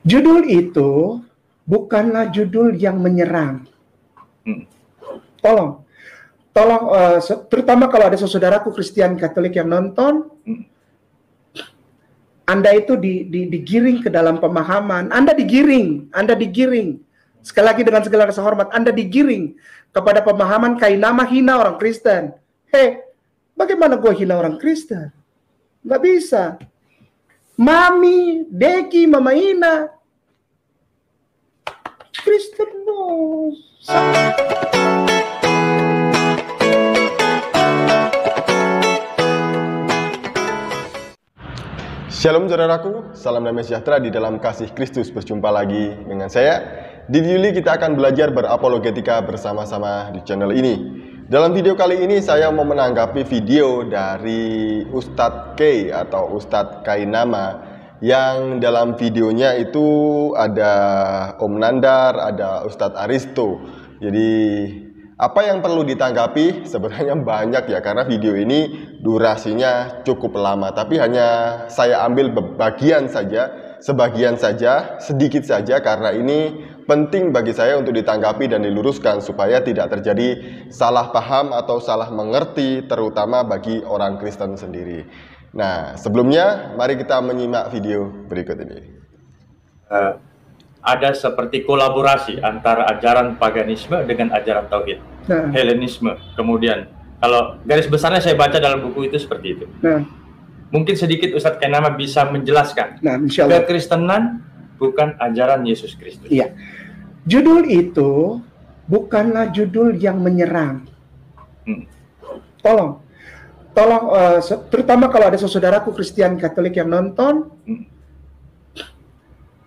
Judul itu bukanlah judul yang menyerang. Tolong, terutama kalau ada saudaraku Kristen Katolik yang nonton, Anda itu digiring ke dalam pemahaman. Anda digiring. Sekali lagi dengan segala rasa hormat, Anda digiring kepada pemahaman kainama hina orang Kristen. Hei, bagaimana gue hina orang Kristen? Nggak bisa. Mami, Deki, Mama Ina, Kristen no. Shalom saudaraku, salam damai sejahtera di dalam kasih Kristus. Berjumpa lagi dengan saya. Di Yuli kita akan belajar berapologetika bersama-sama di channel ini. Dalam video kali ini saya mau menanggapi video dari Ustadz K atau Ustadz Kainama, yang dalam videonya itu ada Om Nandar, ada Ustadz Aristo. Jadi apa yang perlu ditanggapi? Sebenarnya banyak ya, karena video ini durasinya cukup lama, tapi hanya saya ambil sebagian saja, sedikit saja, karena ini penting bagi saya untuk ditanggapi dan diluruskan supaya tidak terjadi salah paham atau salah mengerti, terutama bagi orang Kristen sendiri. Nah, sebelumnya mari kita menyimak video berikut ini. Ada seperti kolaborasi antara ajaran paganisme dengan ajaran tauhid, Helenisme. Kemudian kalau garis besarnya saya baca dalam buku itu seperti itu. Mungkin sedikit Ustadz Kainama bisa menjelaskan. Kekristenan bukan ajaran Yesus Kristus. Iya. Judul itu bukanlah judul yang menyerang. Tolong, terutama kalau ada saudaraku Kristen Katolik yang nonton,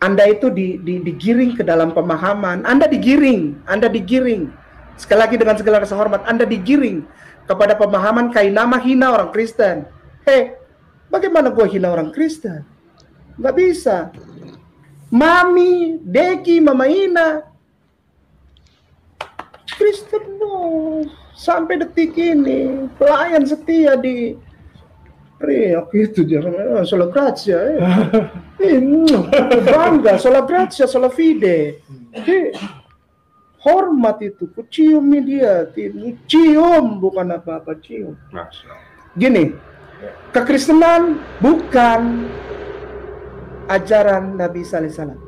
Anda itu digiring ke dalam pemahaman. Anda digiring. Sekali lagi dengan segala rasa hormat, Anda digiring kepada pemahaman kainama hina orang Kristen. Hei, bagaimana gue hina orang Kristen? Nggak bisa. Mami, Deki, Mama Ina, Kristen no. Sampai detik ini pelayan setia di Riok itu dia, sola grazia, bangga, sola grazia, sola fide. Hormat itu, ku cium dia, cium bukan apa-apa, cium. Gini, kekristenan bukan ajaran Nabi Sallallahu Alaihi Wasallam.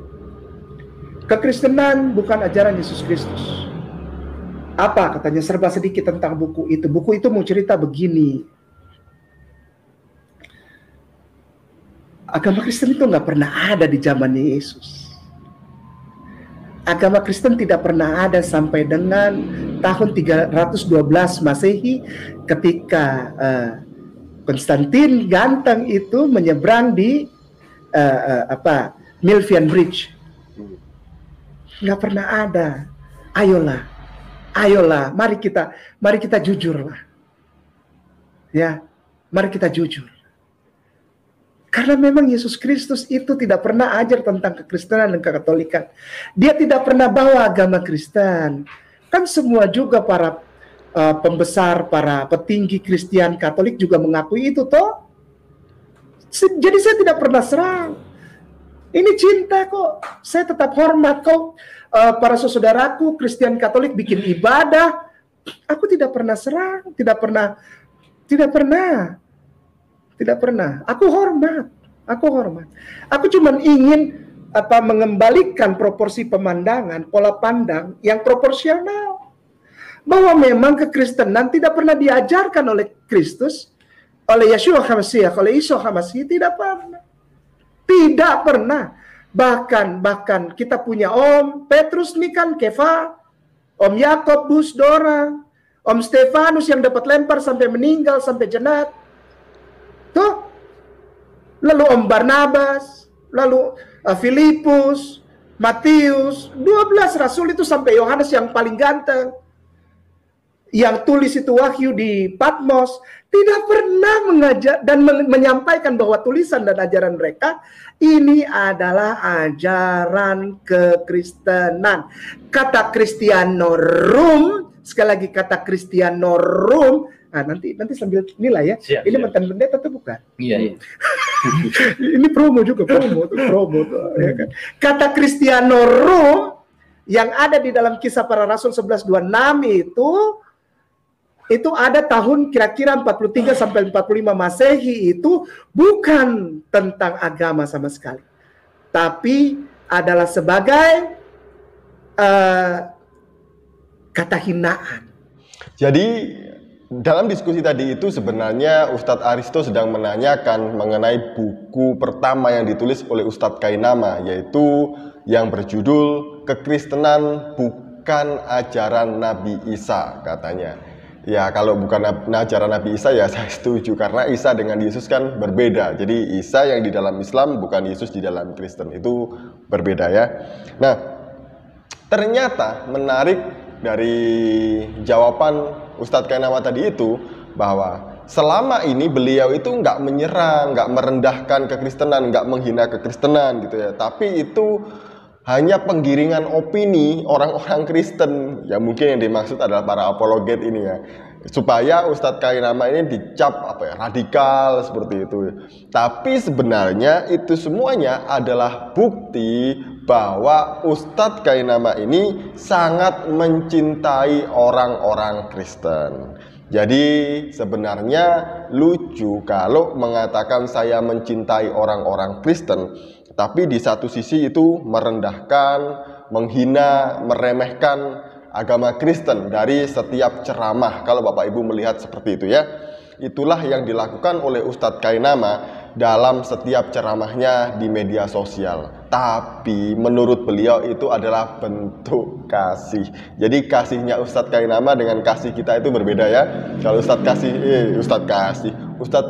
Kekristenan bukan ajaran Yesus Kristus. Apa katanya, serba sedikit tentang buku itu. Buku itu mau cerita begini. Agama Kristen itu nggak pernah ada di zaman Yesus. Agama Kristen tidak pernah ada sampai dengan tahun 312 Masehi, ketika Konstantin Ganteng itu menyeberang di Milvian Bridge. Nggak pernah ada. Ayolah, mari kita jujur lah. Ya, mari kita jujur. Karena memang Yesus Kristus itu tidak pernah ajar tentang kekristenan dan kekatolikan. Dia tidak pernah bawa agama Kristen. Kan semua juga para pembesar, para petinggi Kristen Katolik juga mengakui itu toh. Jadi saya tidak pernah serang. Ini cinta kok. Saya tetap hormat kok. Para saudaraku Kristen Katolik bikin ibadah. Aku tidak pernah serang, tidak pernah. Aku hormat. Aku cuma ingin mengembalikan proporsi pemandangan, pola pandang yang proporsional. Bahwa memang kekristenan tidak pernah diajarkan oleh Kristus, oleh Yeshua HaMashiach, oleh Isa HaMashiach, tidak pernah. Bahkan kita punya Om Petrus nih kan, Kefa, Om Yakobus, Dora, Om Stefanus yang dapat lempar sampai meninggal, sampai jenat. Tuh. Lalu Om Barnabas, lalu Filipus, Matius, 12 rasul itu sampai Yohanes yang paling ganteng, yang tulis itu Wahyu di Patmos, tidak pernah mengajar dan menyampaikan bahwa tulisan dan ajaran mereka ini adalah ajaran kekristenan. Kata Kristianorum, sekali lagi kata Kristianorum. Nah, nanti sambil nilai ya. Siap, ini mantan pendeta tuh bukan? Iya. Ini promo juga, promo ya kan. Kata Christianorum yang ada di dalam Kisah Para Rasul 11:26 itu ada tahun kira-kira 43 sampai 45 Masehi, itu bukan tentang agama sama sekali, tapi adalah sebagai kata hinaan. Jadi dalam diskusi tadi itu sebenarnya Ustadz Aristo sedang menanyakan mengenai buku pertama yang ditulis oleh Ustadz Kainama, yaitu yang berjudul Kekristenan Bukan Ajaran Nabi Isa, katanya. Ya, kalau bukan ajaran Nabi Isa ya saya setuju, karena Isa dengan Yesus kan berbeda. Jadi Isa yang di dalam Islam bukan Yesus di dalam Kristen, itu berbeda ya. Nah, ternyata menarik dari jawaban Ustadz Kainama tadi itu, bahwa selama ini beliau itu nggak menyerang, nggak merendahkan kekristenan, nggak menghina kekristenan gitu ya. Tapi itu hanya penggiringan opini orang-orang Kristen, ya mungkin yang dimaksud adalah para apologet ini ya, supaya Ustadz Kainama ini dicap radikal seperti itu. Tapi sebenarnya itu semuanya adalah bukti bahwa Ustadz Kainama ini sangat mencintai orang-orang Kristen. Jadi sebenarnya lucu kalau mengatakan saya mencintai orang-orang Kristen, tapi di satu sisi itu merendahkan, menghina, meremehkan agama Kristen dari setiap ceramah. Kalau Bapak Ibu melihat seperti itu ya. Itulah yang dilakukan oleh Ustadz Kainama dalam setiap ceramahnya di media sosial. Tapi menurut beliau itu adalah bentuk kasih. Jadi kasihnya Ustadz Kainama dengan kasih kita itu berbeda ya. Kalau Ustadz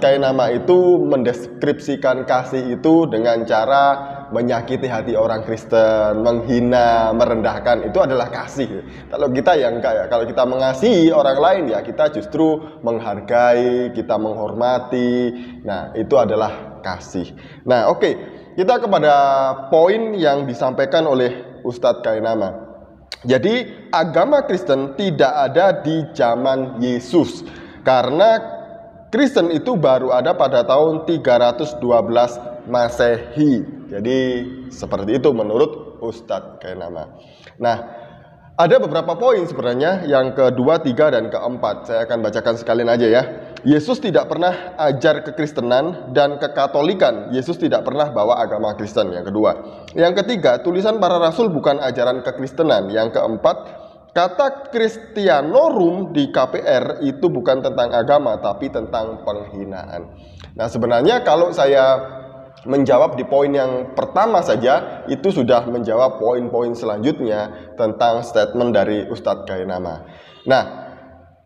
Kainama itu mendeskripsikan kasih itu dengan cara menyakiti hati orang Kristen, menghina, merendahkan, itu adalah kasih. Kalau kita yang enggak ya, kalau kita mengasihi orang lain ya kita justru menghargai, kita menghormati. Nah, itu adalah kasih. Nah, oke. Kita kepada poin yang disampaikan oleh Ustadz Kainama. Jadi agama Kristen tidak ada di zaman Yesus, karena Kristen itu baru ada pada tahun 312 Masehi. Jadi seperti itu menurut Ustadz Kainama. Nah, ada beberapa poin sebenarnya, yang kedua, tiga, dan keempat. Saya akan bacakan sekalian aja ya. Yesus tidak pernah ajar kekristenan dan kekatolikan. Yesus tidak pernah bawa agama Kristen, yang kedua. Yang ketiga, tulisan para rasul bukan ajaran kekristenan. Yang keempat, kata Christianorum di KPR itu bukan tentang agama, tapi tentang penghinaan. Nah, sebenarnya kalau saya menjawab di poin yang pertama saja, itu sudah menjawab poin-poin selanjutnya tentang statement dari Ustadz Kainama. Nah,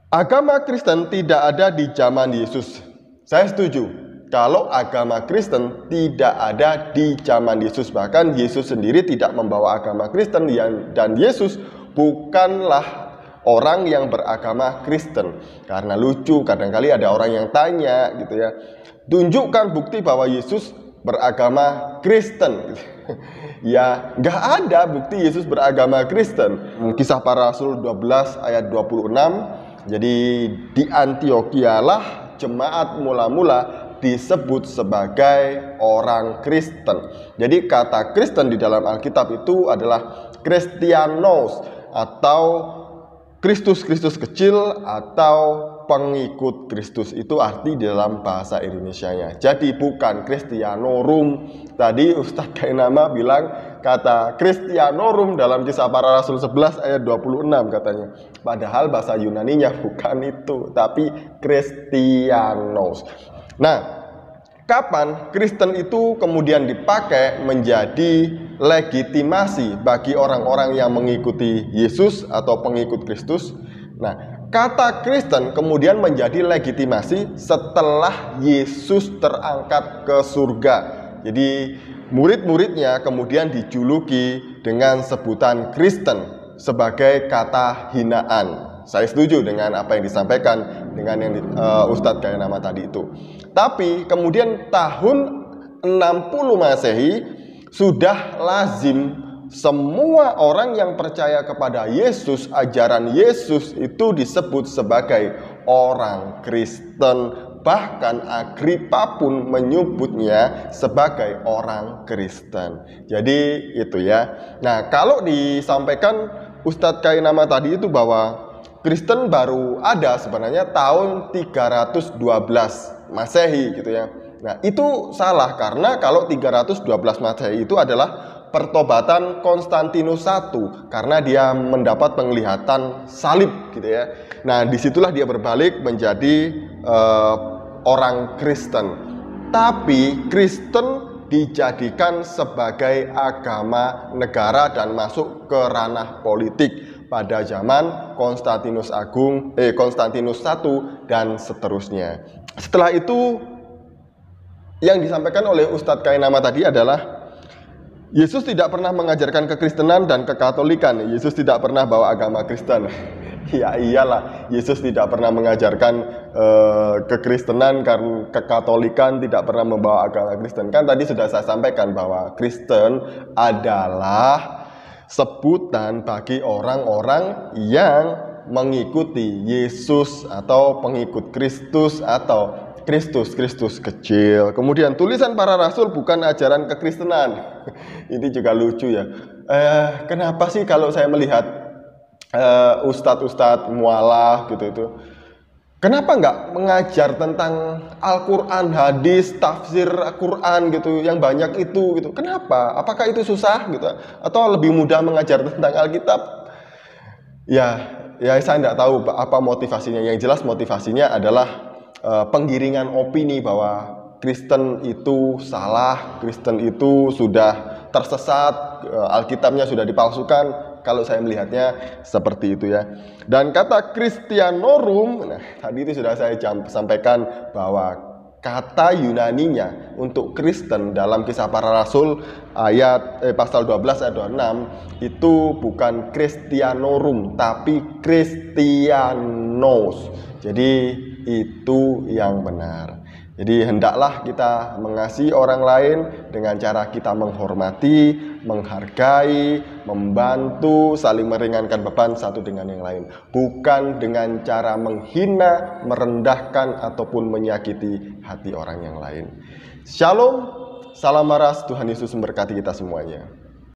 agama Kristen tidak ada di zaman Yesus. Saya setuju. Kalau agama Kristen tidak ada di zaman Yesus, bahkan Yesus sendiri tidak membawa agama Kristen, dan Yesus bukanlah orang yang beragama Kristen. Karena lucu, kadang-kali ada orang yang tanya gitu ya, tunjukkan bukti bahwa Yesus beragama Kristen. Ya, nggak ada bukti Yesus beragama Kristen. Kisah Para Rasul 12 ayat 26. Jadi di Antiokhia lah jemaat mula-mula disebut sebagai orang Kristen. Jadi kata Kristen di dalam Alkitab itu adalah Christianos, atau Kristus kecil, atau pengikut Kristus. Itu arti di dalam bahasa Indonesianya. Jadi bukan Christianorum. Tadi Ustadz Kainama bilang kata Christianorum dalam Kisah Para Rasul 11 ayat 26 katanya. Padahal bahasa Yunaninya bukan itu, tapi Christianos. Nah, kapan Kristen itu kemudian dipakai menjadi legitimasi bagi orang-orang yang mengikuti Yesus atau pengikut Kristus? Nah, kata Kristen kemudian menjadi legitimasi setelah Yesus terangkat ke surga. Jadi murid-muridnya kemudian dijuluki dengan sebutan Kristen sebagai kata hinaan. Saya setuju dengan apa yang disampaikan dengan yang Ustadz Kainama tadi itu. Tapi kemudian tahun 60 Masehi sudah lazim semua orang yang percaya kepada Yesus, ajaran Yesus itu disebut sebagai orang Kristen, bahkan Agripa pun menyebutnya sebagai orang Kristen. Jadi itu ya. Nah, kalau disampaikan Ustadz Kainama tadi itu bahwa Kristen baru ada sebenarnya tahun 312 Masehi gitu ya. Nah, itu salah karena kalau 312 Masehi itu adalah pertobatan Konstantinus I karena dia mendapat penglihatan salib gitu ya. Nah, disitulah dia berbalik menjadi orang Kristen. Tapi Kristen dijadikan sebagai agama negara dan masuk ke ranah politik pada zaman Konstantinus I dan seterusnya. Setelah itu yang disampaikan oleh Ustadz Kainama tadi adalah Yesus tidak pernah mengajarkan kekristenan dan kekatolikan. Yesus tidak pernah bawa agama Kristen. Ya iyalah, Yesus tidak pernah mengajarkan kekristenan karena kekatolikan tidak pernah membawa agama Kristen. Kan tadi sudah saya sampaikan bahwa Kristen adalah sebutan bagi orang-orang yang mengikuti Yesus atau pengikut Kristus atau Kristus kecil. Kemudian tulisan para rasul bukan ajaran kekristenan. Ini juga lucu ya. Kenapa sih kalau saya melihat ustadz mualah gitu itu, kenapa nggak mengajar tentang Al-Quran, hadis, tafsir Al-Quran gitu, yang banyak itu gitu? Kenapa? Apakah itu susah gitu? Atau lebih mudah mengajar tentang Alkitab? Ya saya nggak tahu apa motivasinya. Yang jelas motivasinya adalah penggiringan opini bahwa Kristen itu salah, Kristen itu sudah tersesat, Alkitabnya sudah dipalsukan. Kalau saya melihatnya seperti itu ya. Dan kata Christianorum, nah tadi itu sudah saya sampaikan bahwa kata Yunaninya untuk Kristen dalam Kisah Para Rasul pasal 12 ayat 26 itu bukan Christianorum tapi Christianos. Jadi itu yang benar. Jadi hendaklah kita mengasihi orang lain dengan cara kita menghormati, menghargai, membantu, saling meringankan beban satu dengan yang lain. Bukan dengan cara menghina, merendahkan, ataupun menyakiti hati orang yang lain. Shalom, salam maras, Tuhan Yesus memberkati kita semuanya.